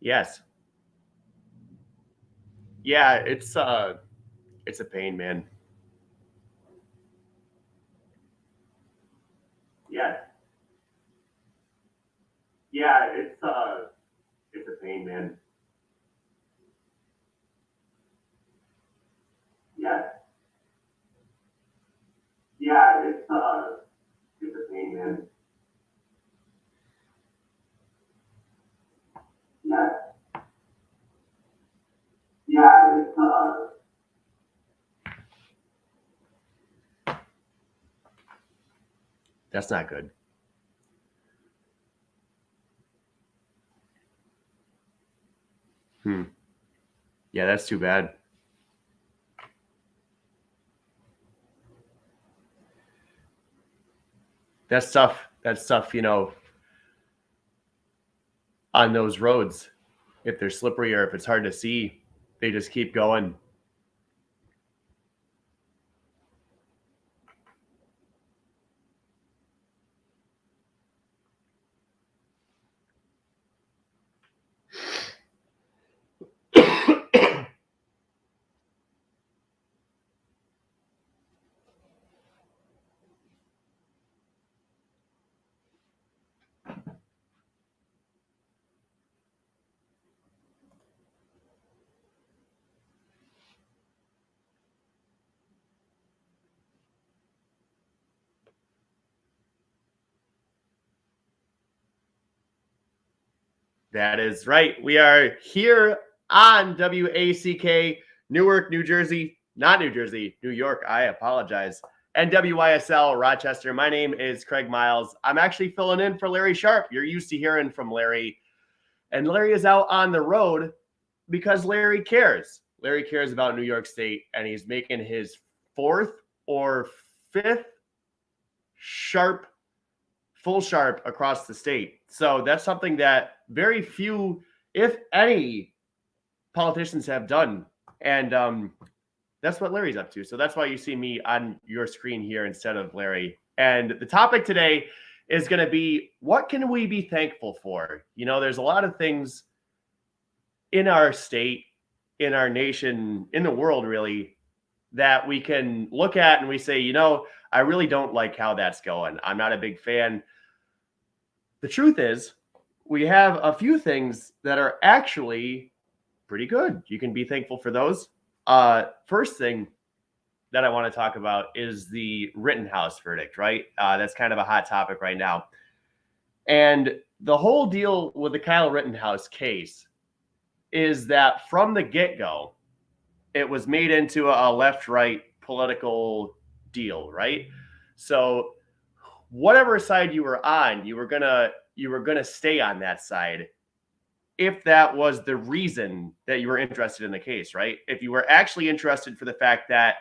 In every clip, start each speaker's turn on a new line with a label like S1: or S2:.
S1: Yes. Yeah, it's a pain, man. Yes. Yeah, it's a pain, man. Yes. Yeah, it's a pain, man. Yes. Yeah, that's not good. Hmm. Yeah, that's too bad. That's tough. That's tough, on those roads. If they're slippery or if it's hard to see, they just keep going. That is right. We are here on WACK, Newark, New Jersey, not New Jersey, New York. I apologize. And WYSL, Rochester. My name is Craig Miles. I'm actually filling in for Larry Sharpe. You're used to hearing from Larry. And Larry is out on the road because Larry cares. Larry cares about New York State, and he's making his fourth or fifth Sharpe full Sharpe across the state. So that's something that very few, if any, politicians have done. And that's what Larry's up to. So that's why you see me on your screen here instead of Larry. And the topic today is going to be, what can we be thankful for? There's a lot of things in our state, in our nation, in the world, really, that we can look at and we say, I really don't like how that's going. I'm not a big fan. The truth is, we have a few things that are actually pretty good. You can be thankful for those. First thing that I want to talk about is the Rittenhouse verdict, right? That's kind of a hot topic right now. And the whole deal with the Kyle Rittenhouse case is that from the get-go, it was made into a left-right political deal, right? So whatever side you were on, you were gonna stay on that side if that was the reason that you were interested in the case, right? If you were actually interested for the fact that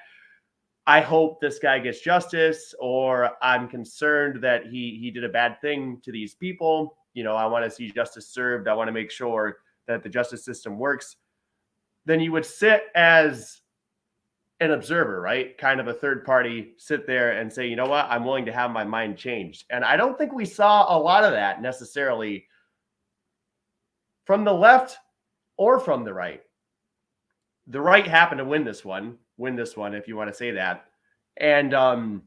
S1: I hope this guy gets justice, or I'm concerned that he did a bad thing to these people, I want to see justice served, I want to make sure that the justice system works, then you would sit as an observer, right? Kind of a third party, sit there and say, you know what, I'm willing to have my mind changed. And I don't think we saw a lot of that necessarily from the left or from the right. The right happened to win this one, if you want to say that. And I'm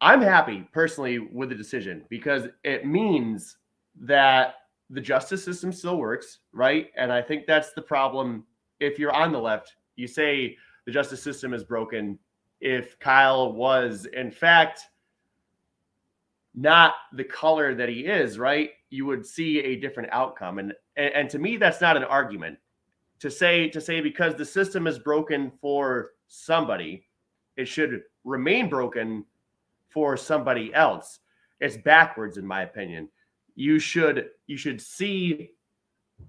S1: happy personally with the decision because it means that the justice system still works, right? And I think that's the problem. If you're on the left, you say the justice system is broken. If Kyle was, in fact, not the color that he is, right, you would see a different outcome. And to me, that's not an argument. To say because the system is broken for somebody, it should remain broken for somebody else. It's backwards, in my opinion. You should see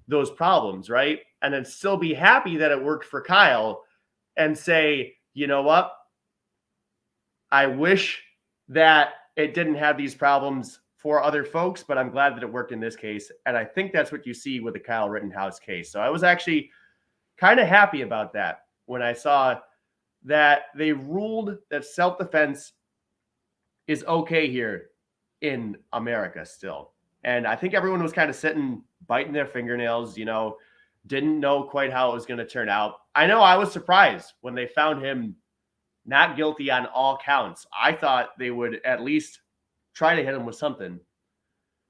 S1: those problems, right? And then still be happy that it worked for Kyle and say, you know what? I wish that it didn't have these problems for other folks, but I'm glad that it worked in this case. And I think that's what you see with the Kyle Rittenhouse case. So I was actually kind of happy about that when I saw that they ruled that self-defense is okay here in America still. And I think everyone was kind of sitting, biting their fingernails, didn't know quite how it was going to turn out. I know I was surprised when they found him not guilty on all counts. I thought they would at least try to hit him with something.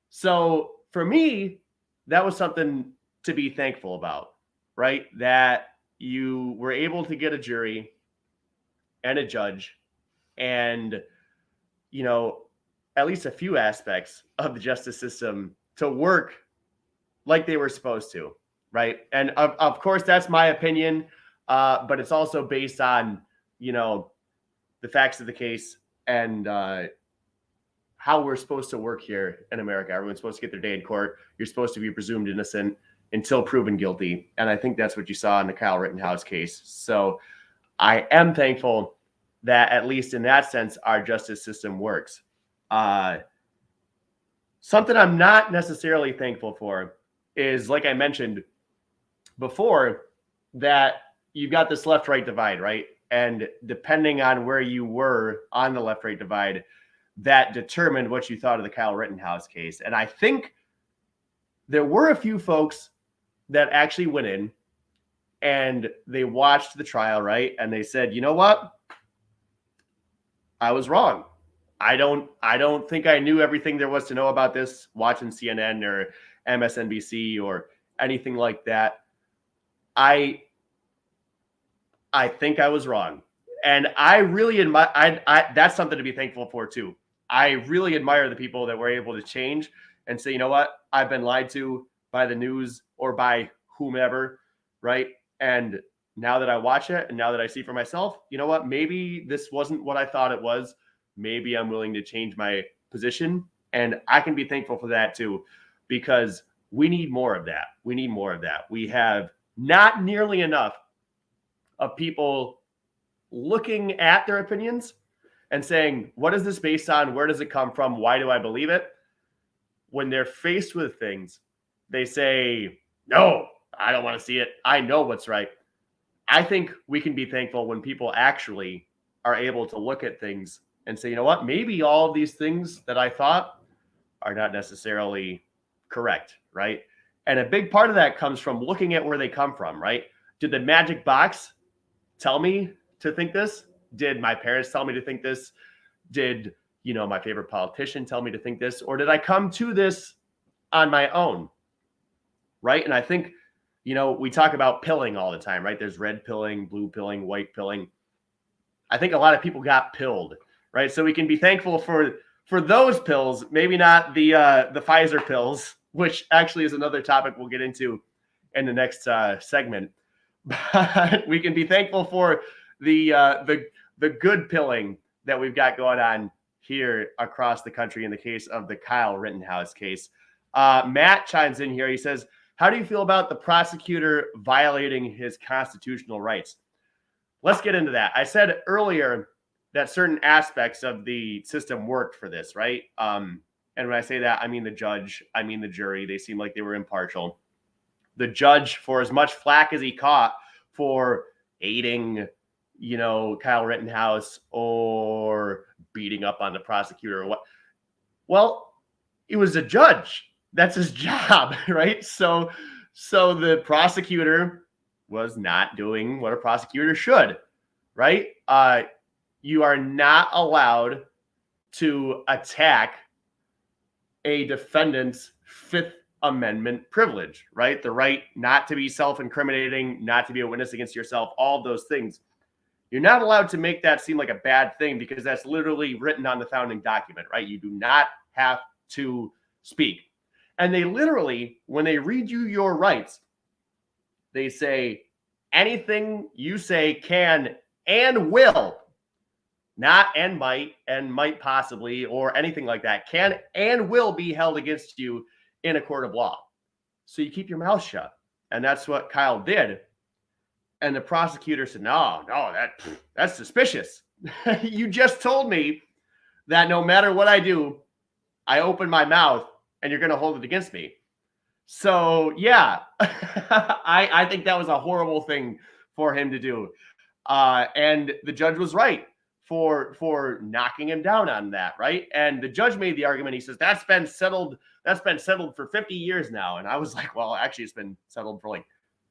S1: So for me, that was something to be thankful about, right? That you were able to get a jury and a judge and, at least a few aspects of the justice system to work like they were supposed to, right? And of course, that's my opinion, but it's also based on, the facts of the case and how we're supposed to work here in America. Everyone's supposed to get their day in court. You're supposed to be presumed innocent until proven guilty. And I think that's what you saw in the Kyle Rittenhouse case. So I am thankful that at least in that sense, our justice system works. Something I'm not necessarily thankful for is, like I mentioned before, that you've got this left-right divide, right? And depending on where you were on the left-right divide, that determined what you thought of the Kyle Rittenhouse case. And I think there were a few folks that actually went in and they watched the trial, right? And they said, you know what? I was wrong. I don't think I knew everything there was to know about this watching CNN or MSNBC or anything like that. I think I was wrong. And I really admire, that's something to be thankful for too. I really admire the people that were able to change and say, you know what? I've been lied to by the news or by whomever, right? And now that I watch it and now that I see for myself, you know what? Maybe this wasn't what I thought it was. Maybe I'm willing to change my position. And I can be thankful for that too, because we need more of that. We need more of that. We have not nearly enough of people looking at their opinions and saying, what is this based on? Where does it come from? Why do I believe it? When they're faced with things, they say, no, I don't want to see it. I know what's right. I think we can be thankful when people actually are able to look at things and say, you know what, maybe all of these things that I thought are not necessarily correct, right? And a big part of that comes from looking at where they come from, right? Did the magic box tell me to think this? Did my parents tell me to think this? Did, my favorite politician tell me to think this? Or did I come to this on my own, right? And I think, we talk about pilling all the time, right? There's red pilling, blue pilling, white pilling. I think a lot of people got pilled, right? So we can be thankful for those pills, maybe not the Pfizer pills, which actually is another topic we'll get into in the next segment. But we can be thankful for the good pilling that we've got going on here across the country in the case of the Kyle Rittenhouse case. Matt chimes in here. He says, how do you feel about the prosecutor violating his constitutional rights? Let's get into that. I said earlier that certain aspects of the system worked for this, right? And when I say that, I mean the judge, I mean the jury. They seem like they were impartial. The judge, for as much flack as he caught for aiding, Kyle Rittenhouse or beating up on the prosecutor or what, well, it was a judge. That's his job, right? So the prosecutor was not doing what a prosecutor should, right? You are not allowed to attack a defendant's Fifth Amendment privilege, right? The right not to be self-incriminating, not to be a witness against yourself, all of those things. You're not allowed to make that seem like a bad thing because that's literally written on the founding document, right? You do not have to speak. And they literally, when they read you your rights, they say anything you say can and will, not and might possibly, or anything like that, can and will be held against you in a court of law. So you keep your mouth shut. And that's what Kyle did. And the prosecutor said, no, that's suspicious. You just told me that no matter what I do, I open my mouth and you're going to hold it against me. So, yeah, I think that was a horrible thing for him to do. And the judge was right for knocking him down on that, right? And the judge made the argument. He says that's been settled for 50 years now. And I was like, well, actually, it's been settled for like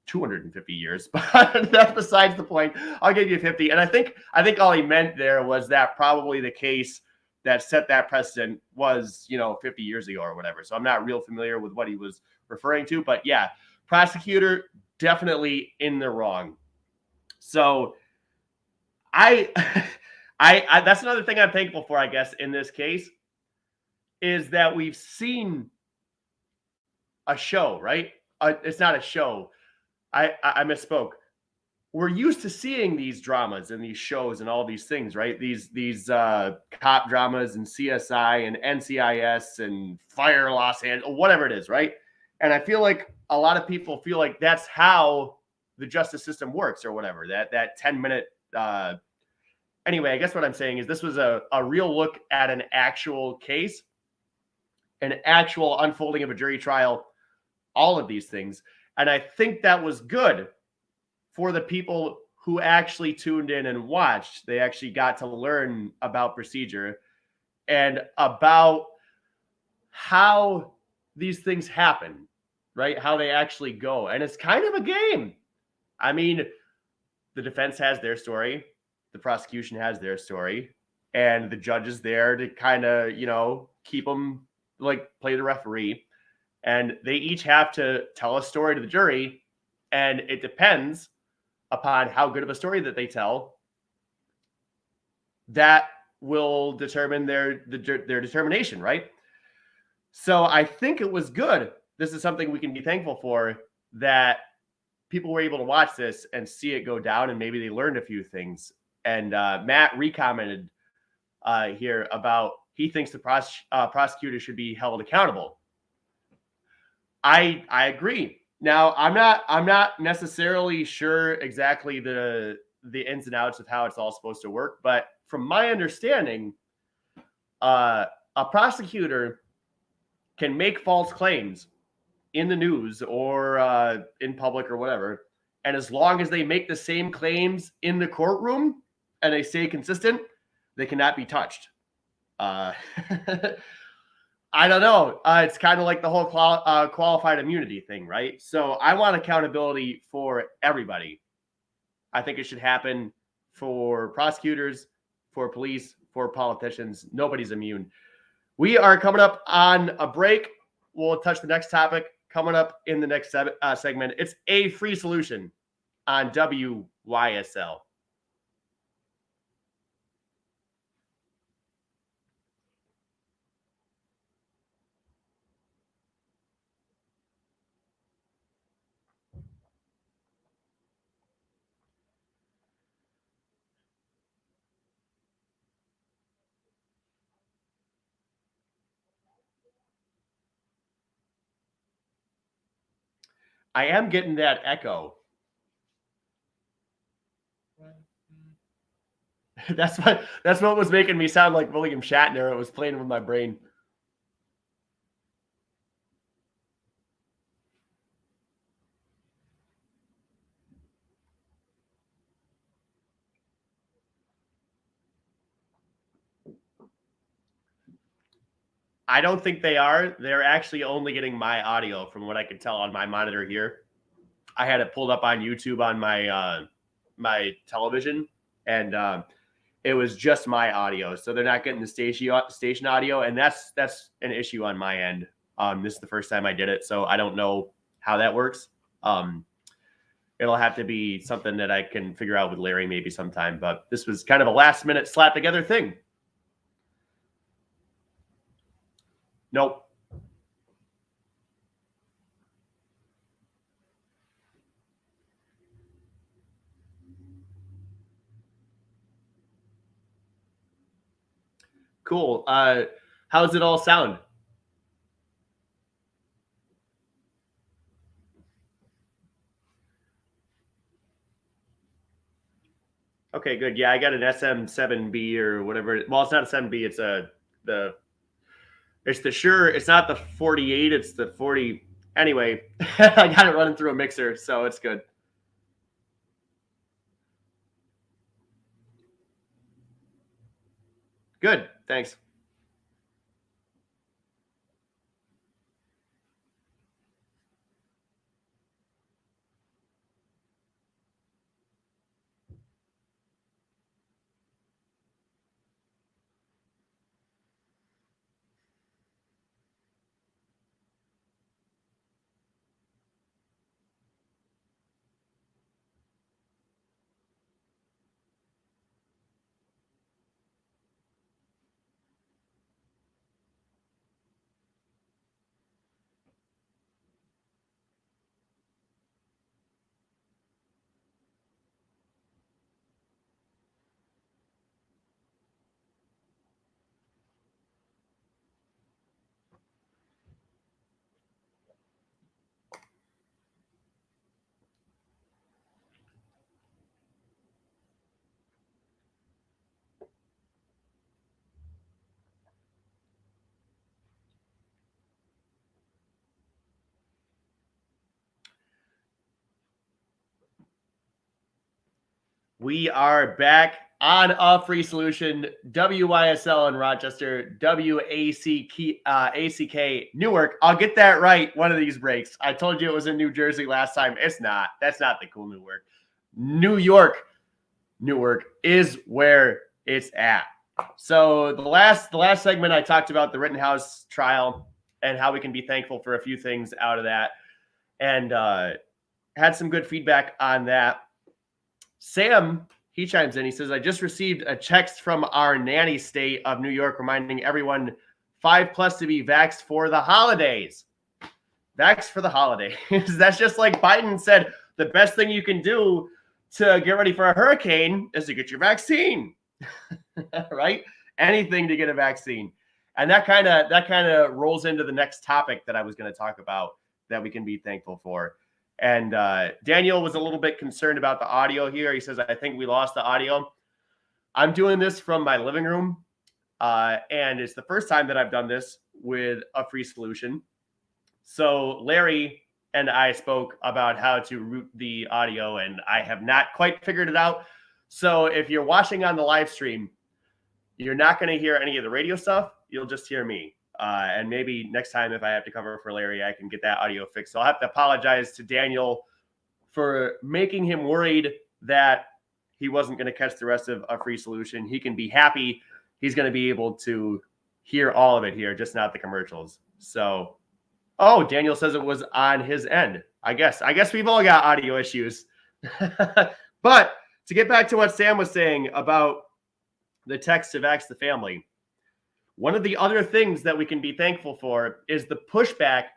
S1: 250 years, but that's besides the point. I'll give you 50. And I think all he meant there was that probably the case that set that precedent was, 50 years ago or whatever. So I'm not real familiar with what he was referring to, but yeah, prosecutor definitely in the wrong. So I that's another thing I'm thankful for, I guess, in this case, is that we've seen a show, right? It's not a show. I misspoke. We're used to seeing these dramas and these shows and all these things, right? These cop dramas and CSI and NCIS and Fire Los Angeles, whatever it is, right? And I feel like a lot of people feel like that's how the justice system works or whatever. That 10-minute. Anyway, I guess what I'm saying is this was a real look at an actual case, an actual unfolding of a jury trial, all of these things. And I think that was good for the people who actually tuned in and watched. They actually got to learn about procedure and about how these things happen, right? How they actually go. And it's kind of a game. I mean, the defense has their story. The prosecution has their story. And the judge is there to kind of, keep them, like, play the referee. And they each have to tell a story to the jury. And it depends upon how good of a story that they tell. That will determine their determination, right? So I think it was good. This is something we can be thankful for, that people were able to watch this and see it go down, and maybe they learned a few things. And Matt recommented here about he thinks the prosecutor should be held accountable. I agree. Now, I'm not necessarily sure exactly the ins and outs of how it's all supposed to work, but from my understanding, a prosecutor can make false claims in the news or in public or whatever, and as long as they make the same claims in the courtroom and they stay consistent, they cannot be touched. I don't know. It's kind of like the whole qualified immunity thing, right? So I want accountability for everybody. I think it should happen for prosecutors, for police, for politicians. Nobody's immune. We are coming up on a break. We'll touch the next topic coming up in the next segment. It's a free solution on WYSL. I am getting that echo. That's what was making me sound like William Shatner. It was playing with my brain. I don't think they are. They're actually only getting my audio from what I could tell on my monitor here. I had it pulled up on YouTube on my my television, and it was just my audio. So they're not getting the station audio, and that's an issue on my end. This is the first time I did it, so I don't know how that works. It'll have to be something that I can figure out with Larry maybe sometime, but this was kind of a last-minute slap-together thing. Nope. Cool. How's it all sound? Okay, good. Yeah, I got an SM7B or whatever. Well, it's not a 7B. It's it's the Shure. It's not the 48. It's the 40. Anyway, I got it running through a mixer, so it's good. Good. Thanks. We are back on A Free Solution, WYSL in Rochester, ACK Newark. I'll get that right one of these breaks. I told you it was in New Jersey last time. It's not. That's not the cool Newark. New York, Newark is where it's at. So the last segment, I talked about the Rittenhouse trial and how we can be thankful for a few things out of that, and had some good feedback on that. Sam, he chimes in. He says, I just received a text from our nanny state of New York reminding everyone 5+ to be vaxxed for the holidays. Vaxxed for the holidays. That's just like Biden said, the best thing you can do to get ready for a hurricane is to get your vaccine, right? Anything to get a vaccine. And that kind of rolls into the next topic that I was going to talk about that we can be thankful for. And Daniel was a little bit concerned about the audio here. He says, I think we lost the audio. I'm doing this from my living room. And it's the first time that I've done this with A Free Solution. So Larry and I spoke about how to route the audio, and I have not quite figured it out. So if you're watching on the live stream, you're not going to hear any of the radio stuff. You'll just hear me. And maybe next time, if I have to cover for Larry, I can get that audio fixed. So I'll have to apologize to Daniel for making him worried that he wasn't going to catch the rest of A Free Solution. He can be happy. He's going to be able to hear all of it here, just not the commercials. So, oh, Daniel says it was on his end. I guess we've all got audio issues. But to get back to what Sam was saying about the text to vax the family, one of the other things that we can be thankful for is the pushback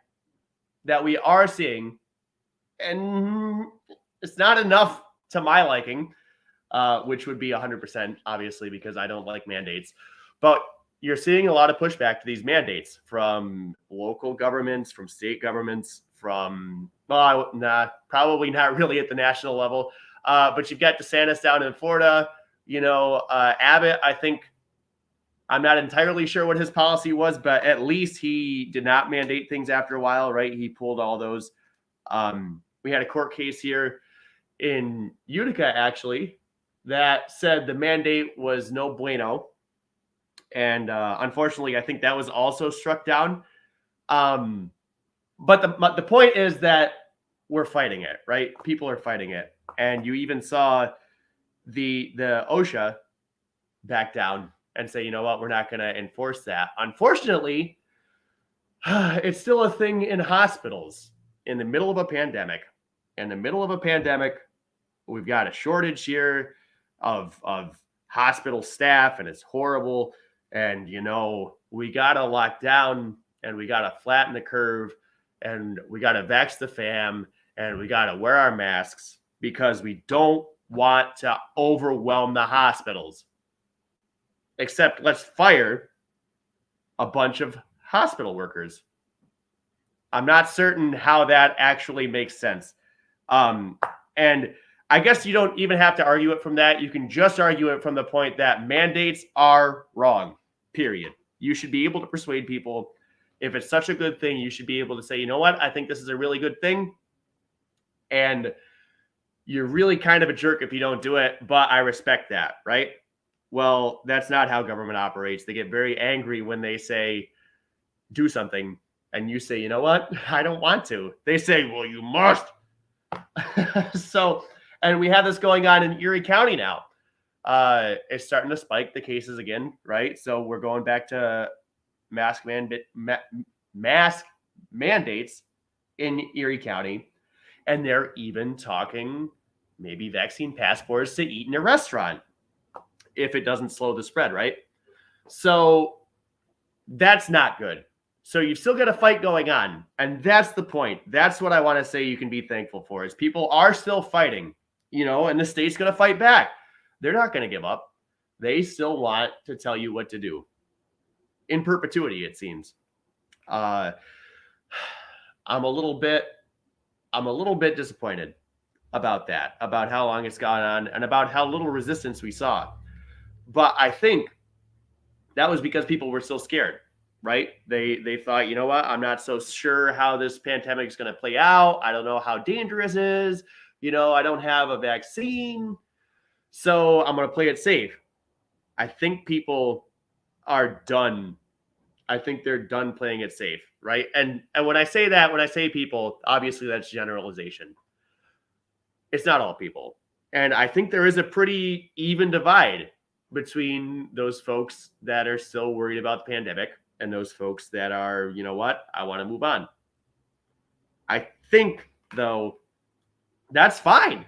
S1: that we are seeing. And it's not enough to my liking, which would be 100%, obviously, because I don't like mandates. But you're seeing a lot of pushback to these mandates from local governments, from state governments, from, probably not really at the national level. But you've got DeSantis down in Florida. Abbott, I think, I'm not entirely sure what his policy was, but at least he did not mandate things after a while, right? He pulled all those. We had a court case here in Utica, actually, that said the mandate was no bueno. And unfortunately, I think that was also struck down. But the point is that we're fighting it, right? People are fighting it. And you even saw the OSHA back down and say, you know what, we're not going to enforce that. Unfortunately, it's still a thing in hospitals in the middle of a pandemic. In the middle of a pandemic, we've got a shortage here of hospital staff, and it's horrible. And, we got to lock down, and we got to flatten the curve, and we got to vax the fam, and we got to wear our masks because we don't want to overwhelm the hospitals. Except let's fire a bunch of hospital workers. I'm not certain how that actually makes sense. And I guess you don't even have to argue it from that. You can just argue it from the point that mandates are wrong, period. You should be able to persuade people. If it's such a good thing, you should be able to say, you know what, I think this is a really good thing. And you're really kind of a jerk if you don't do it, but I respect that, right? Well, that's not how government operates. They get very angry when they say, do something, and you say, you know what? I don't want to. They say, well, you must. So, and we have this going on in Erie County now. It's starting to spike the cases again, right? So we're going back to mask mandates in Erie County, and they're even talking maybe vaccine passports to eat in a restaurant if it doesn't slow the spread, right? So that's not good. So you've still got a fight going on, and that's the point. That's what I want to say you can be thankful for, is people are still fighting, and the state's going to fight back. They're not going to give up. They still want to tell you what to do in perpetuity, it seems. I'm a little bit disappointed about that, about how long it's gone on and about how little resistance we saw. But I think that was because people were still scared, right? They thought, you know what? I'm not so sure how this pandemic is going to play out. I don't know how dangerous it is. I don't have a vaccine. So I'm going to play it safe. I think people are done. I think they're done playing it safe, right? And when I say that, when I say people, obviously that's generalization. It's not all people. And I think there is a pretty even divide between those folks that are still worried about the pandemic and those folks that are, you know what, I want to move on. I think, though, that's fine.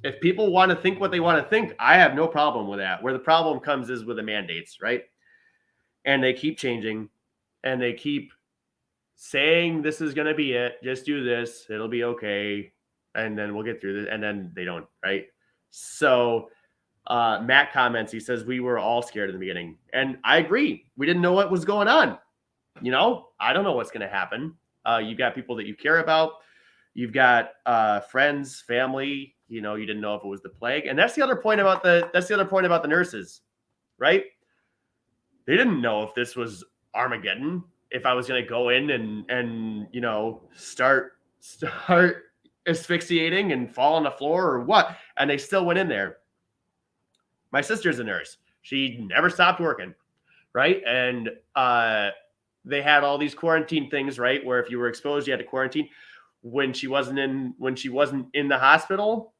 S1: If people want to think what they want to think, I have no problem with that. Where the problem comes is with the mandates, right? And they keep changing, and they keep saying this is going to be it. Just do this. It'll be okay. And then we'll get through this. And then they don't, right? So Matt comments, he says, we were all scared in the beginning. And I agree. We didn't know what was going on. I don't know what's going to happen. You've got people that you care about. You've got friends, family. You didn't know if it was the plague. And that's the other point about the nurses, right? They didn't know if this was Armageddon, if I was going to go in and start asphyxiating and fall on the floor or what. And they still went in there. My sister's a nurse. She never stopped working, right? And they had all these quarantine things, right? Where if you were exposed, you had to quarantine. When she wasn't in the hospital,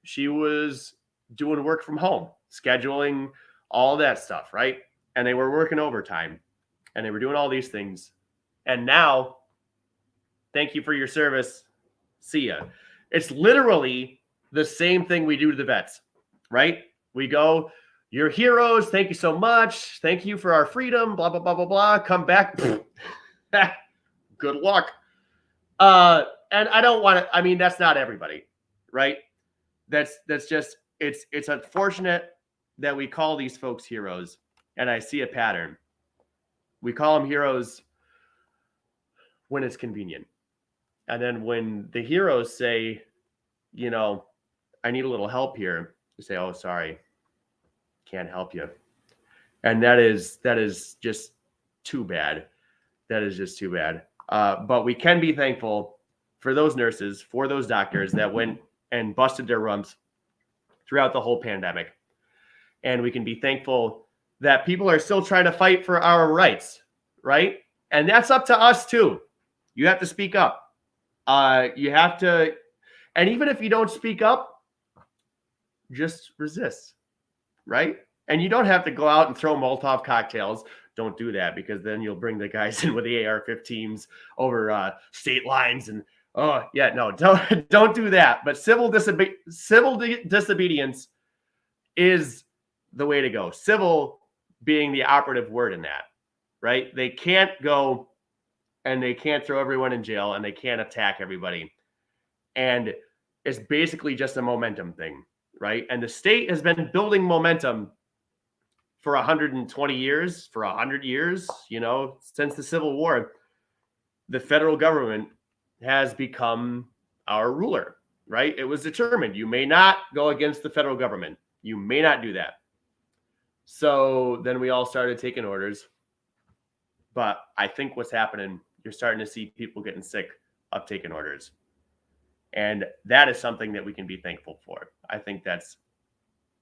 S1: she was doing work from home, scheduling all that stuff, right? And they were working overtime, and they were doing all these things. And now, thank you for your service. See ya. It's literally the same thing we do to the vets, right? We go, you're heroes. Thank you so much. Thank you for our freedom. Blah, blah, blah, blah, blah. Come back. Good luck. And I don't want to, that's not everybody, right? That's just, it's unfortunate that we call these folks heroes. And I see a pattern. We call them heroes when it's convenient. And then when the heroes say, I need a little help here, you say, oh, sorry, can't help you. And that is just too bad. That is just too bad. But we can be thankful for those nurses, for those doctors that went and busted their rumps throughout the whole pandemic. And we can be thankful that people are still trying to fight for our rights, right? And that's up to us too. You have to speak up. You have to, and even if you don't speak up, just resist, right? And you don't have to go out and throw Molotov cocktails. Don't do that, because then you'll bring the guys in with the AR-15s over state lines. And don't do that. But civil disobedience is the way to go. Civil being the operative word in that, right? They can't go and they can't throw everyone in jail and they can't attack everybody. And it's basically just a momentum thing, right? And the state has been building momentum for 120 years, for 100 years, since the Civil War. The federal government has become our ruler, right? It was determined. You may not go against the federal government. You may not do that. So then we all started taking orders. But I think what's happening, you're starting to see people getting sick of taking orders. And that is something that we can be thankful for. I think that's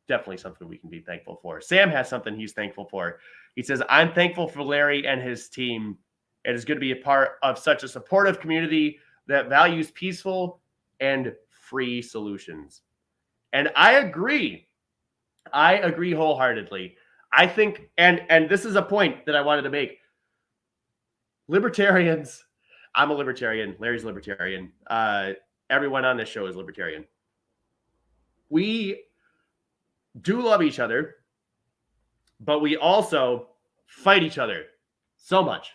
S1: definitely something we can be thankful for. Sam has something he's thankful for. He says, I'm thankful for Larry and his team. It is good to be a part of such a supportive community that values peaceful and free solutions. And I agree. I agree wholeheartedly. I think, and this is a point that I wanted to make. Libertarians, I'm a libertarian. Larry's a libertarian. Everyone on this show is libertarian. We do love each other, but we also fight each other so much.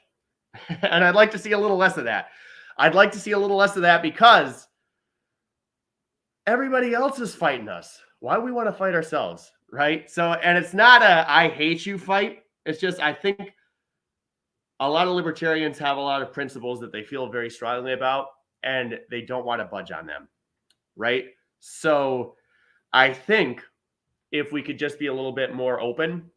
S1: And I'd like to see a little less of that. I'd like to see a little less of that because everybody else is fighting us. Why do we want to fight ourselves? Right. So, and it's not a I hate you fight. It's just I think a lot of libertarians have a lot of principles that they feel very strongly about, and they don't want to budge on them. Right. So I think if we could just be a little bit more open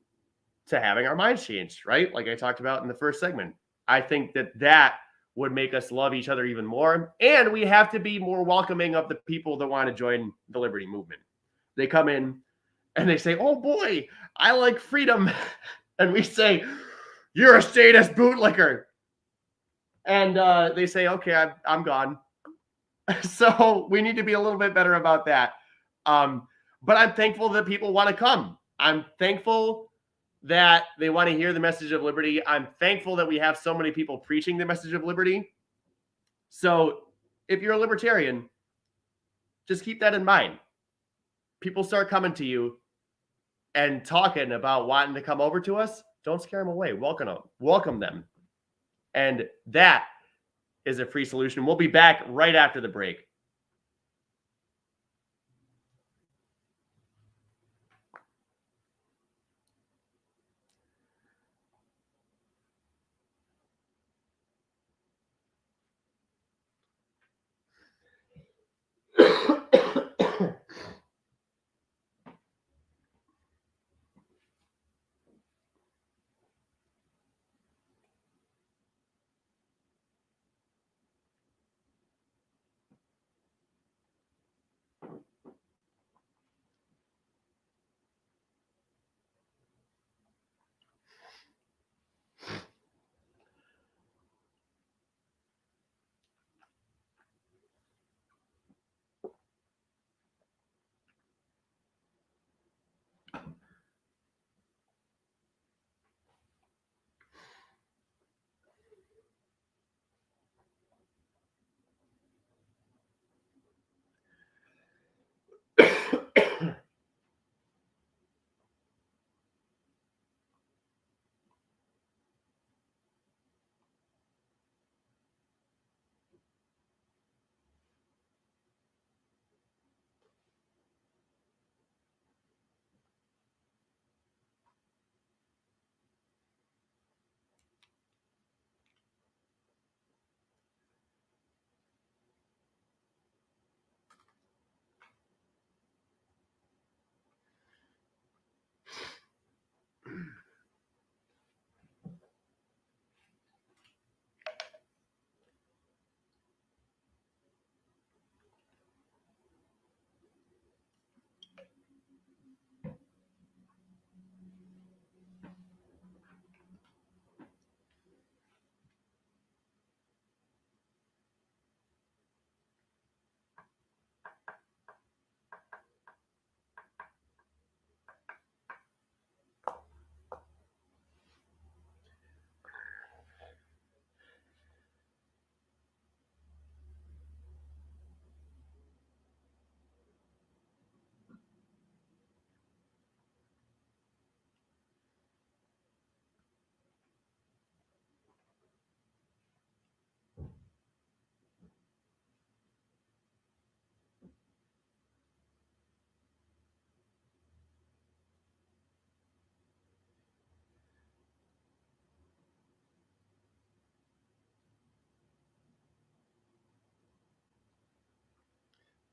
S1: to having our minds changed, right? Like I talked about in the first segment, I think that would make us love each other even more. And we have to be more welcoming of the people that want to join the liberty movement. They come in and they say, oh boy, I like freedom. And we say, you're a statist bootlicker. And they say, okay, I'm gone. So we need to be a little bit better about that. But I'm thankful that people want to come. I'm thankful that they want to hear the message of liberty. I'm thankful that we have so many people preaching the message of liberty. So if you're a libertarian, just keep that in mind. People start coming to you and talking about wanting to come over to us. Don't scare them away. Welcome them. And that is a free solution. We'll be back right after the break.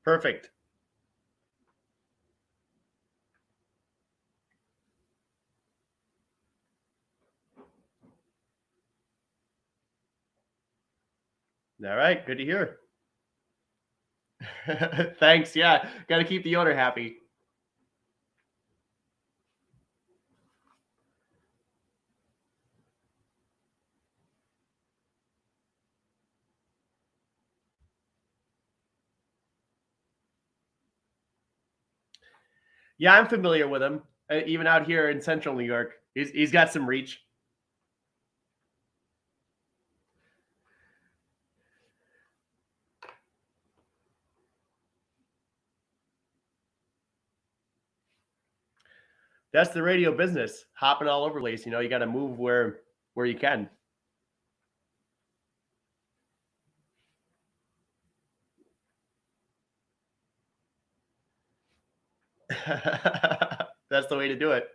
S1: Perfect. All right. Good to hear. Thanks. Yeah. Got to keep the owner happy. Yeah, I'm familiar with him. Even out here in central New York, he's got some reach. That's the radio business, hopping all over the place. You know, you got to move where you can. That's the way to do it.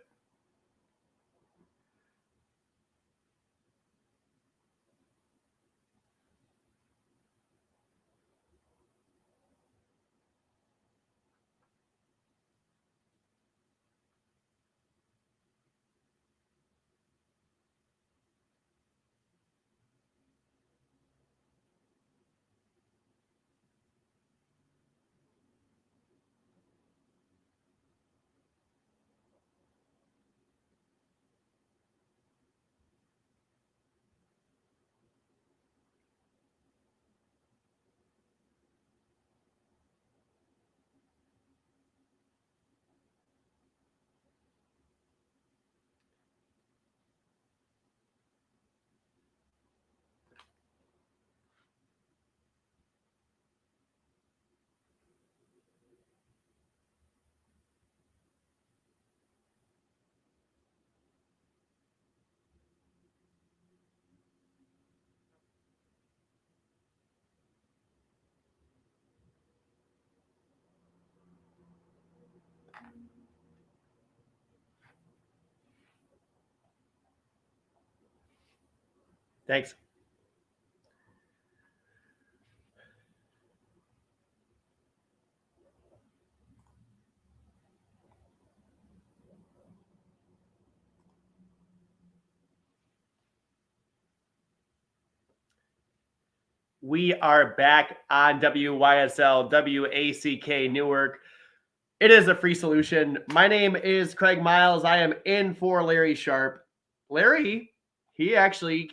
S1: Thanks. We are back on WYSL, WACK Newark. It is a free solution. My name is Craig Miles. I am in for Larry Sharpe. Larry, he actually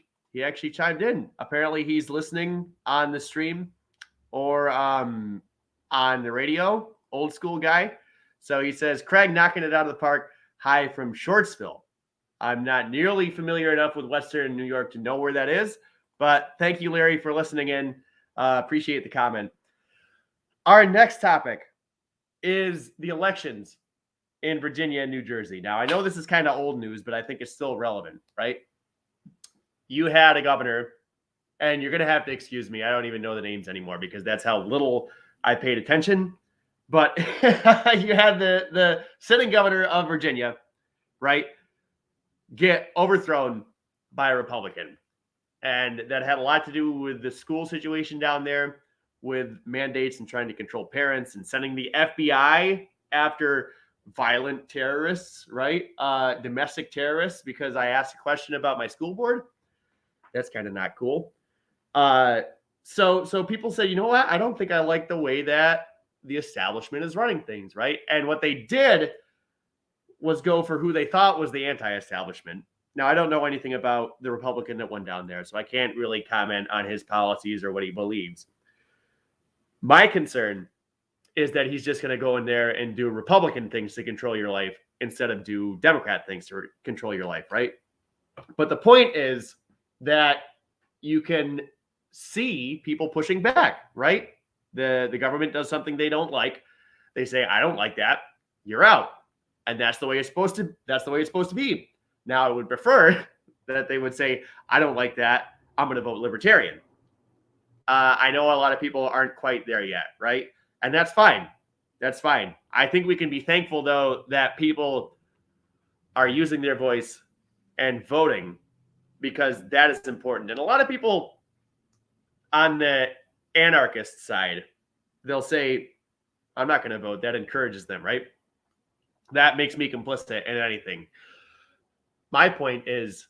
S1: chimed in. Apparently, he's listening on the stream or on the radio. Old school guy. So he says, Craig knocking it out of the park. Hi from Shortsville. I'm not nearly familiar enough with Western New York to know where that is. But thank you, Larry, for listening in. Appreciate the comment. Our next topic is the elections in Virginia and New Jersey. Now, I know this is kind of old news, but I think it's still relevant, right? You had a governor, and you're going to have to excuse me. I don't even know the names anymore because that's how little I paid attention. But you had the sitting governor of Virginia, right, get overthrown by a Republican. And that had a lot to do with the school situation down there, with mandates and trying to control parents and sending the FBI after violent terrorists, right? Domestic terrorists, because I asked a question about my school board. That's kind of not cool. So people say, you know what? I don't think I like the way that the establishment is running things, right? And what they did was go for who they thought was the anti-establishment. Now, I don't know anything about the Republican that went down there, so I can't really comment on his policies or what he believes. My concern is that he's just going to go in there and do Republican things to control your life instead of do Democrat things to control your life, right? But the point is that you can see people pushing back, right? The government does something they don't like. They say, I don't like that. You're out. And that's the way it's supposed to be. Now, I would prefer that they would say, I don't like that. I'm going to vote Libertarian. I know a lot of people aren't quite there yet, right? And that's fine. That's fine. I think we can be thankful, though, that people are using their voice and voting, because that is important. And a lot of people on the anarchist side, they'll say, I'm not going to vote. That encourages them, right? That makes me complicit in anything. My point is,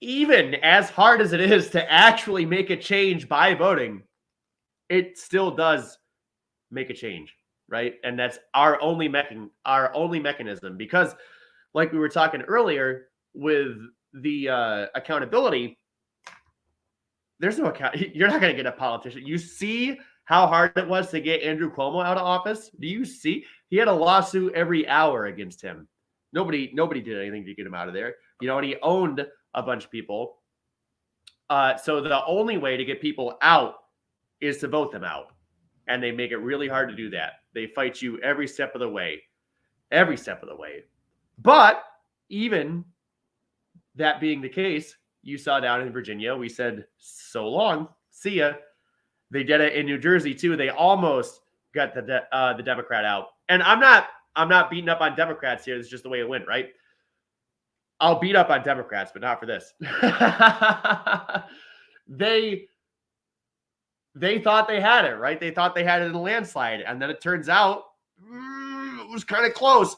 S1: even as hard as it is to actually make a change by voting, it still does make a change, right? And that's our only mechanism, because like we were talking earlier with the accountability, there's no account. You're not going to get a politician. You see how hard it was to get Andrew Cuomo out of office? Do you see? He had a lawsuit every hour against him. Nobody did anything to get him out of there. And he owned a bunch of people. So the only way to get people out is to vote them out. And they make it really hard to do that. They fight you every step of the way. Every step of the way. But even that being the case, you saw down in Virginia, we said, so long, see ya. They did it in New Jersey too. They almost got the Democrat out. And I'm not beating up on Democrats here. It's just the way it went, right? I'll beat up on Democrats, but not for this. They thought they had it, right? They thought they had it in a landslide. And then it turns out it was kind of close.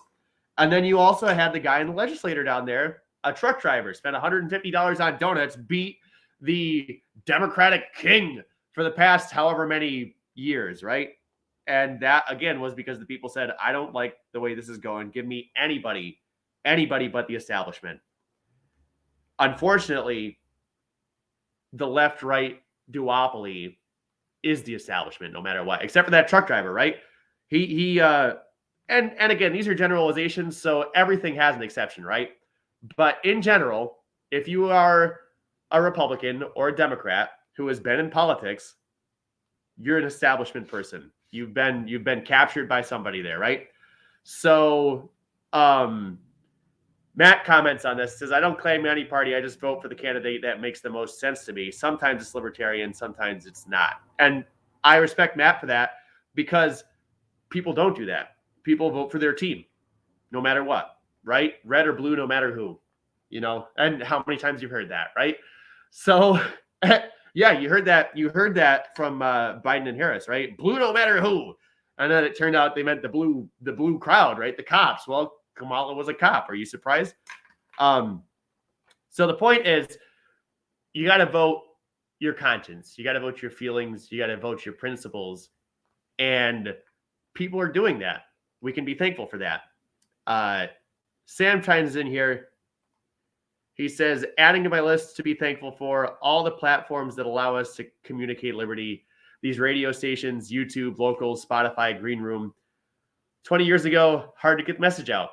S1: And then you also had the guy in the legislature down there, a truck driver, spent $150 on donuts, beat the Democratic king for the past however many years, right? And that, again, was because the people said, I don't like the way this is going. Give me anybody but the establishment. Unfortunately, the left-right duopoly is the establishment, no matter what, except for that truck driver, right? And again, these are generalizations, so everything has an exception, right? But in general, if you are a Republican or a Democrat who has been in politics, you're an establishment person. You've been captured by somebody there, right? So Matt comments on this, says, I don't claim any party. I just vote for the candidate that makes the most sense to me. Sometimes it's libertarian, sometimes it's not. And I respect Matt for that because people don't do that. People vote for their team, no matter what, right? Red or blue, no matter who, and how many times you've heard that, right? So, yeah, you heard that from Biden and Harris, right? Blue, no matter who. And then it turned out they meant the blue crowd, right? The cops. Well, Kamala was a cop. Are you surprised? So the point is, you got to vote your conscience. You got to vote your feelings. You got to vote your principles. And people are doing that. We can be thankful for that. Sam chimes in here. He says, adding to my list to be thankful for all the platforms that allow us to communicate liberty. These radio stations, YouTube, Locals, Spotify, Green Room. 20 years ago, hard to get the message out.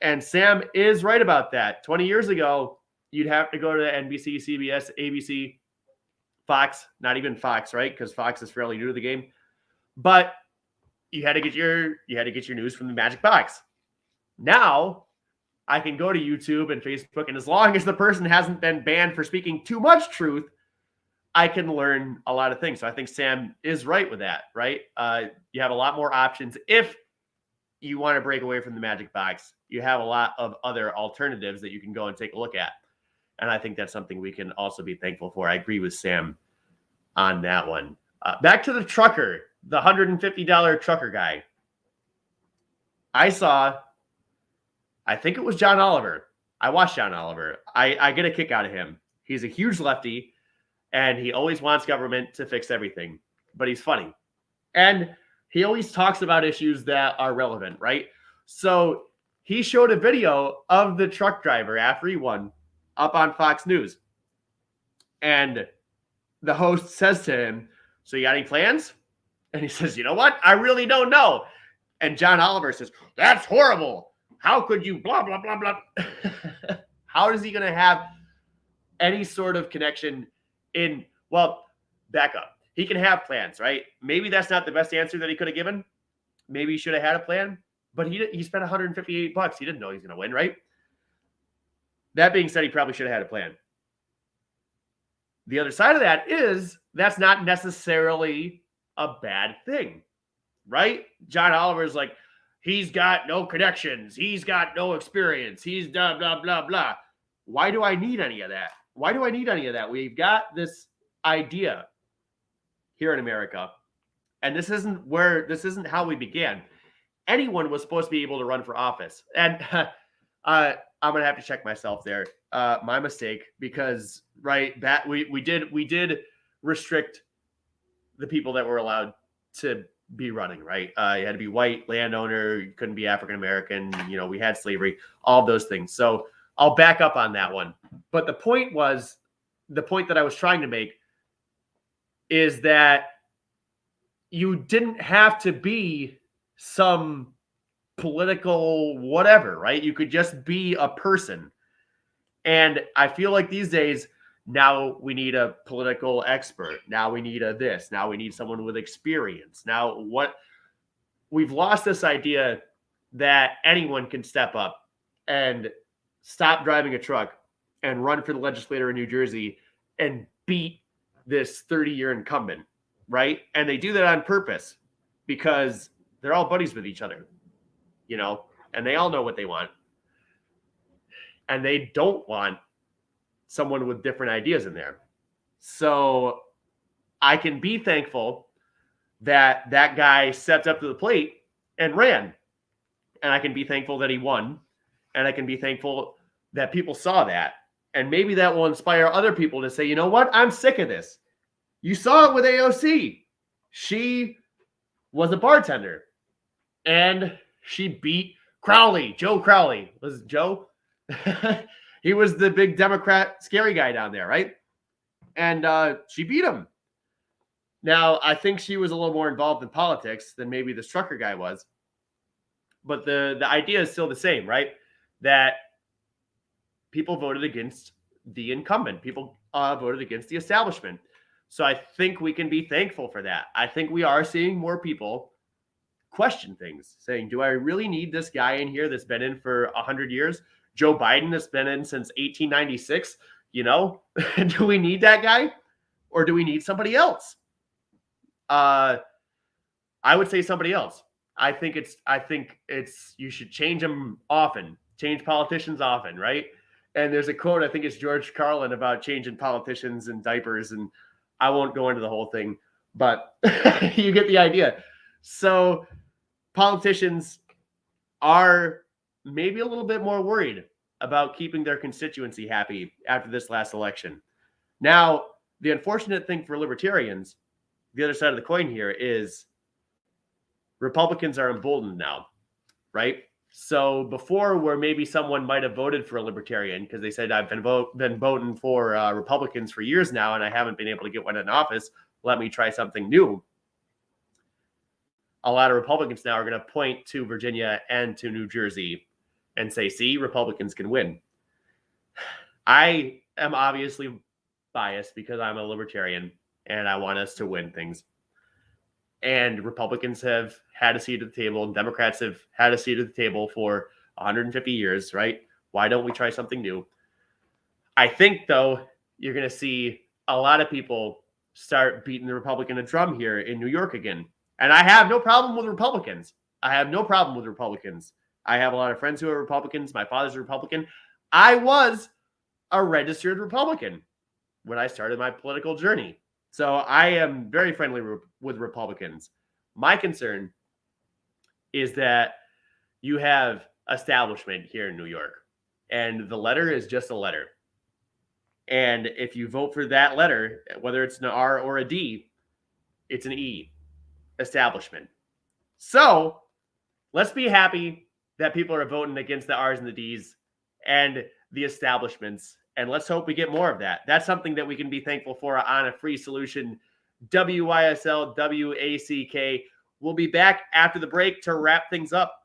S1: And Sam is right about that. 20 years ago, you'd have to go to NBC, CBS, ABC, Fox, not even Fox, right? Because Fox is fairly new to the game. But you had to get your news from the Magic Box. Now, I can go to YouTube and Facebook, and as long as the person hasn't been banned for speaking too much truth, I can learn a lot of things. So I think Sam is right with that, right? You have a lot more options. If you want to break away from the Magic Box, you have a lot of other alternatives that you can go and take a look at. And I think that's something we can also be thankful for. I agree with Sam on that one. Back to the trucker, the $150 trucker guy. I think it was John Oliver. I watched John Oliver. I get a kick out of him. He's a huge lefty, and he always wants government to fix everything. But he's funny. And he always talks about issues that are relevant, right? So he showed a video of the truck driver after he won up on Fox News. And the host says to him, so you got any plans? And he says, you know what? I really don't know. And John Oliver says, that's horrible. How could you blah, blah, blah, blah. How is he going to have any sort of connection in, well, back up. He can have plans, right? Maybe that's not the best answer that he could have given. Maybe he should have had a plan, but he spent $158. He didn't know he was going to win, right? That being said, he probably should have had a plan. The other side of that is that's not necessarily a bad thing, right? John Oliver's like, he's got no connections. He's got no experience. He's blah, blah, blah, blah. Why do I need any of that? Why do I need any of that? We've got this idea here in America, and this isn't how we began. Anyone was supposed to be able to run for office. And I'm going to have to check myself there. My mistake, because we did restrict the people that were allowed to be running, right? You had to be white, landowner, you couldn't be African-American, we had slavery, all those things. So I'll back up on that one. But the point that I was trying to make is that you didn't have to be some political whatever, right? You could just be a person. And I feel like these days, now we need a political expert. Now we need a this. Now we need someone with experience. Now, what we've lost this idea that anyone can step up and stop driving a truck and run for the legislator in New Jersey and beat this 30-year incumbent, right? And they do that on purpose because they're all buddies with each other, and they all know what they want. And they don't want someone with different ideas in there. So I can be thankful that that guy stepped up to the plate and ran. And I can be thankful that he won. And I can be thankful that people saw that. And maybe that will inspire other people to say, you know what? I'm sick of this. You saw it with AOC. She was a bartender. And she beat Crowley. Joe Crowley. Was it Joe? He was the big Democrat scary guy down there, right? And she beat him. Now, I think she was a little more involved in politics than maybe the Strucker guy was. But the idea is still the same, right? That people voted against the incumbent. People voted against the establishment. So I think we can be thankful for that. I think we are seeing more people question things, saying, do I really need this guy in here that's been in for 100 years? Joe Biden that's been in since 1896, do we need that guy or do we need somebody else? I would say somebody else. I think it's you should change them often, change politicians often, right? And there's a quote, I think it's George Carlin, about changing politicians and diapers, and I won't go into the whole thing, but you get the idea. So politicians are maybe a little bit more worried about keeping their constituency happy after this last election. Now, the unfortunate thing for libertarians, the other side of the coin here, is Republicans are emboldened now, right? So before, where maybe someone might have voted for a libertarian because they said, I've been voting for Republicans for years now and I haven't been able to get one in office, let me try something new. A lot of Republicans now are going to point to Virginia and to New Jersey and say, see, Republicans can win. I am obviously biased because I'm a libertarian and I want us to win things. And Republicans have had a seat at the table and Democrats have had a seat at the table for 150 years, right? Why don't we try something new? I think, though, you're going to see a lot of people start beating the Republican drum here in New York again. And I have no problem with Republicans. I have a lot of friends who are Republicans. My father's a Republican. I was a registered Republican when I started my political journey. So I am very friendly with Republicans. My concern is that you have establishment here in New York, and the letter is just a letter. And if you vote for that letter, whether it's an R or a D, it's an E, establishment. So let's be happy that people are voting against the R's and the D's and the establishments. And let's hope we get more of that. That's something that we can be thankful for on A Free Solution. WYSL, WACK. We'll be back after the break to wrap things up.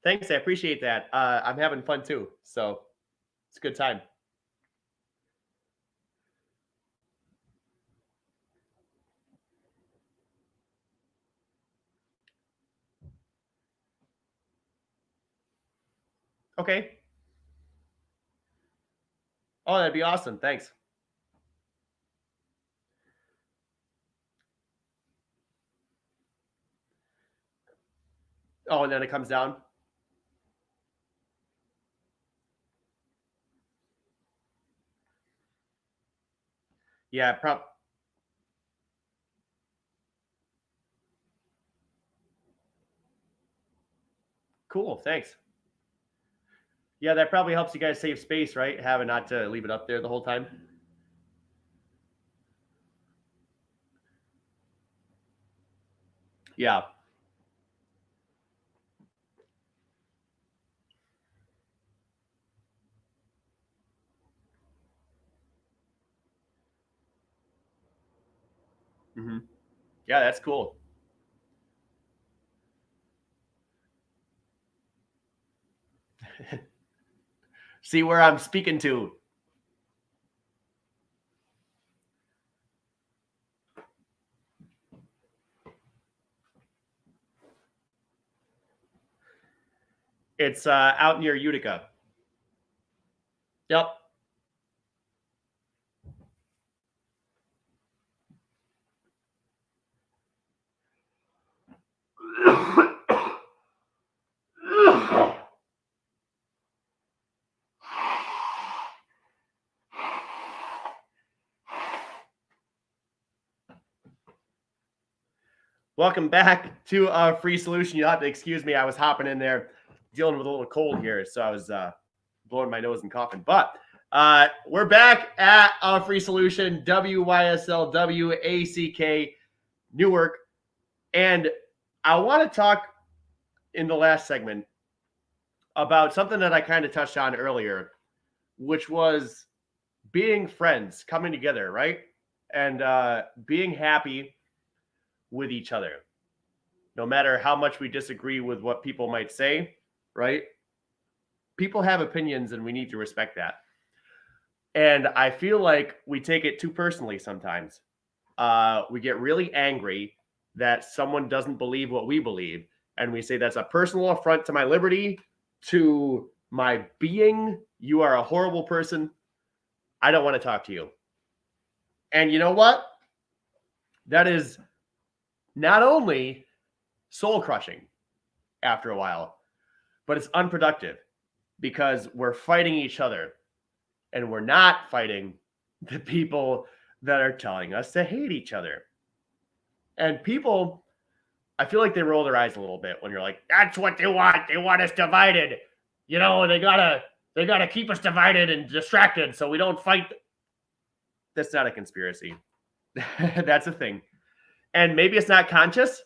S1: Thanks. I appreciate that. I'm having fun too. So it's a good time. Okay. Oh, that'd be awesome. Thanks. Oh, and then it comes down. Yeah. Cool. Thanks. Yeah, that probably helps you guys save space, right? Having not to leave it up there the whole time. Yeah. Hmm. Yeah, that's cool. See where I'm speaking to. It's out near Utica. Yep. Welcome back to Free Solution. You'll have to excuse me. I was hopping in there dealing with a little cold here. So I was blowing my nose and coughing. But we're back at Free Solution, WYSL, WACK, Newark. And I want to talk in the last segment about something that I kind of touched on earlier, which was being friends, coming together, right? And being happy with each other, no matter how much we disagree with what people might say, right? People have opinions and we need to respect that. And I feel like we take it too personally sometimes. We get really angry that someone doesn't believe what we believe. And we say that's a personal affront to my liberty, to my being. You are a horrible person. I don't want to talk to you. And you know what? That is not only soul crushing after a while, but it's unproductive because we're fighting each other and we're not fighting the people that are telling us to hate each other. And people, I feel like they roll their eyes a little bit when you're like, that's what they want. They want us divided. You know, they gotta keep us divided and distracted so we don't fight. That's not a conspiracy. That's a thing. And maybe it's not conscious,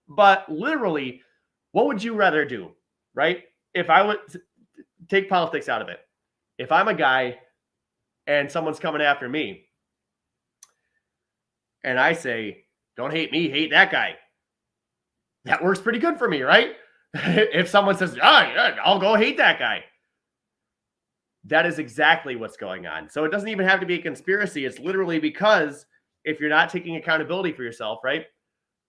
S1: but literally, what would you rather do, right? If I would take politics out of it, if I'm a guy and someone's coming after me and I say, don't hate me, hate that guy, that works pretty good for me, right? If someone says, yeah, I'll go hate that guy, that is exactly what's going on. So it doesn't even have to be a conspiracy. It's literally because if you're not taking accountability for yourself, right?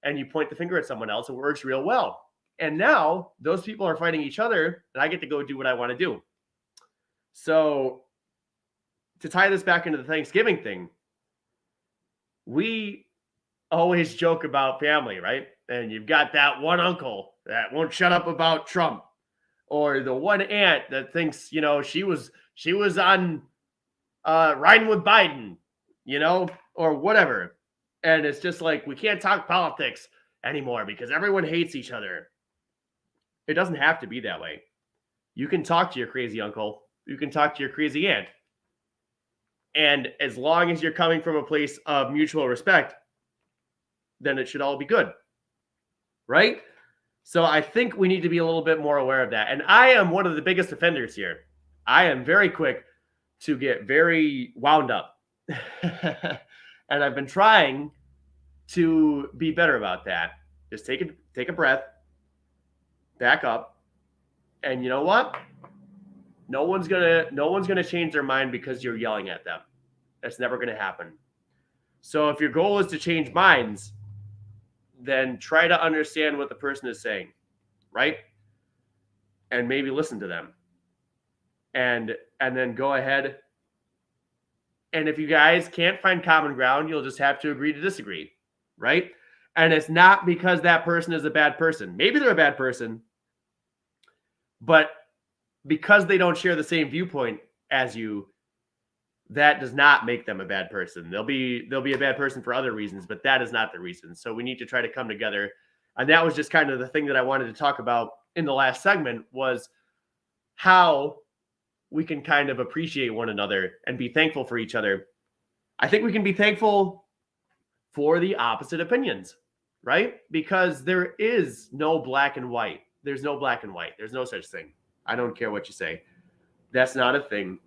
S1: And you point the finger at someone else, it works real well. And now those people are fighting each other, and I get to go do what I want to do. So to tie this back into the Thanksgiving thing, we always joke about family, right? And you've got that one uncle that won't shut up about Trump, or the one aunt that thinks, you know, she was on riding with Biden, you know, or whatever. And it's just like, we can't talk politics anymore because everyone hates each other. It doesn't have to be that way. You can talk to your crazy uncle. You can talk to your crazy aunt. And as long as you're coming from a place of mutual respect, then it should all be good. Right? So I think we need to be a little bit more aware of that. And I am one of the biggest offenders here. I am very quick to get very wound up. And I've been trying to be better about that. Just take a breath, back up, And you know what? No one's gonna change their mind because you're yelling at them. That's never gonna happen. So if your goal is to change minds, then try to understand what the person is saying, right? And maybe listen to them. And then go ahead. And if you guys can't find common ground, you'll just have to agree to disagree, right? And it's not because that person is a bad person. Maybe they're a bad person, but because they don't share the same viewpoint as you, that does not make them a bad person. They'll be a bad person for other reasons, but that is not the reason. So we need to try to come together. And that was just kind of the thing that I wanted to talk about in the last segment, was how we can kind of appreciate one another and be thankful for each other. I think we can be thankful for the opposite opinions, right? Because there is no black and white. There's no black and white. There's no such thing. I don't care what you say. That's not a thing.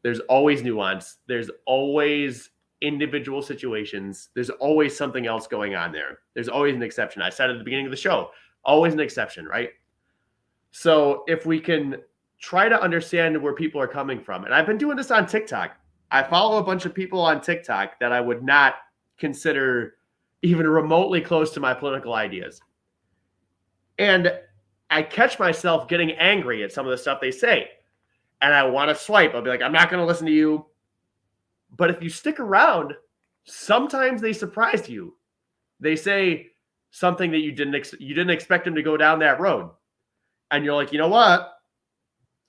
S1: There's always nuance. There's always individual situations. There's always something else going on there. There's always an exception. I said at the beginning of the show, always an exception, right? So if we can try to understand where people are coming from, and I've been doing this on TikTok. I follow a bunch of people on TikTok that I would not consider even remotely close to my political ideas. And I catch myself getting angry at some of the stuff they say. And I want to swipe. I'll be like, I'm not going to listen to you. But if you stick around, sometimes they surprise you. They say something that you didn't expect them to go down that road. And you're like, you know what?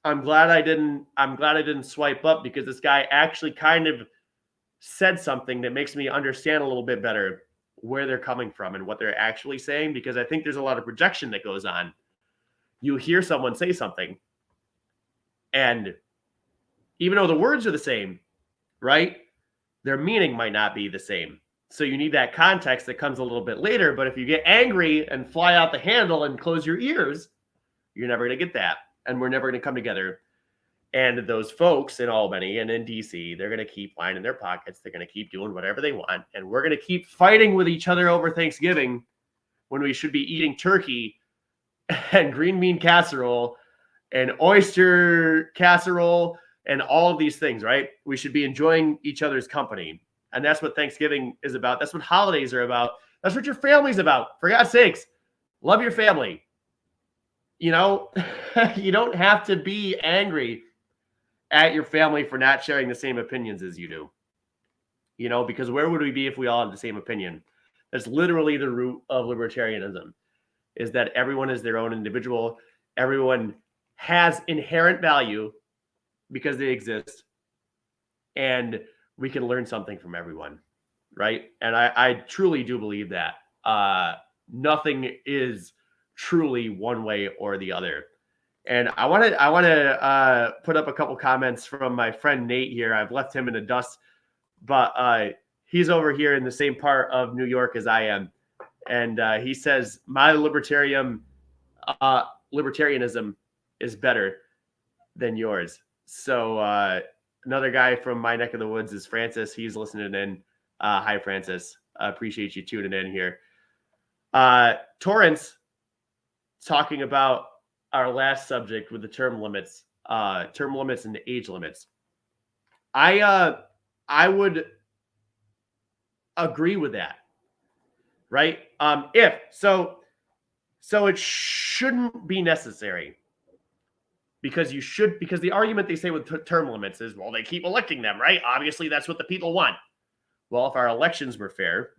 S1: I'm glad I didn't swipe up, because this guy actually kind of said something that makes me understand a little bit better where they're coming from and what they're actually saying, because I think there's a lot of projection that goes on. You hear someone say something, and even though the words are the same, right, their meaning might not be the same. So you need that context that comes a little bit later. But if you get angry and fly out the handle and close your ears, you're never going to get that. And we're never going to come together. And those folks in Albany and in DC, they're going to keep lining their pockets. They're going to keep doing whatever they want. And we're going to keep fighting with each other over Thanksgiving, when we should be eating turkey and green bean casserole and oyster casserole and all of these things, right? We should be enjoying each other's company. And that's what Thanksgiving is about. That's what holidays are about. That's what your family's about. For God's sakes, love your family. You know, you don't have to be angry at your family for not sharing the same opinions as you do. You know, because where would we be if we all had the same opinion? That's literally the root of libertarianism, is that everyone is their own individual. Everyone has inherent value because they exist. And we can learn something from everyone, right? And I truly do believe that. Nothing is truly one way or the other. And I want to put up a couple comments from my friend Nate here. I've left him in the dust, but he's over here in the same part of New York as I am. And he says, my libertarianism is better than yours. So another guy from my neck of the woods is Francis. He's listening in. Hi, Francis. I appreciate you tuning in here. Torrance, talking about our last subject with the term limits and the age limits. I would agree with that, right? So it shouldn't be necessary, because the argument they say with term limits is, well, they keep electing them, right? Obviously, that's what the people want. Well, if our elections were fair,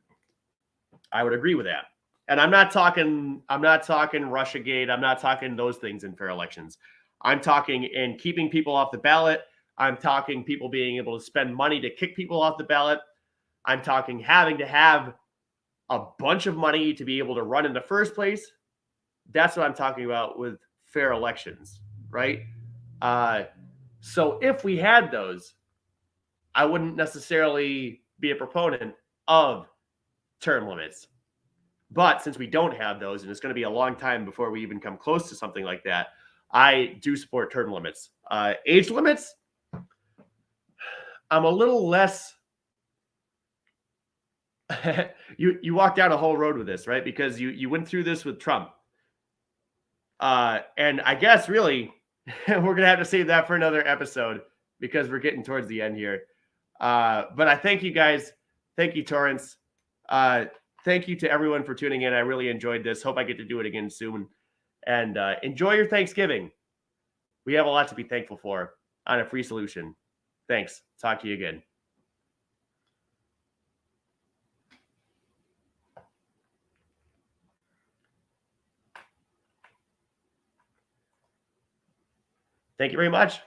S1: I would agree with that. And I'm not talking Russiagate. I'm not talking those things in fair elections. I'm talking in keeping people off the ballot. I'm talking people being able to spend money to kick people off the ballot. I'm talking having to have a bunch of money to be able to run in the first place. That's what I'm talking about with fair elections, right? So if we had those, I wouldn't necessarily be a proponent of term limits. But since we don't have those, and it's going to be a long time before we even come close to something like that, I do support term limits. Age limits, I'm a little less. You walked down a whole road with this, right? Because you went through this with Trump. And I guess really we're going to have to save that for another episode because we're getting towards the end here. But I thank you guys. Thank you, Torrance. Thank you to everyone for tuning in. I really enjoyed this. Hope I get to do it again soon. And enjoy your Thanksgiving. We have a lot to be thankful for on a free solution. Thanks. Talk to you again. Thank you very much.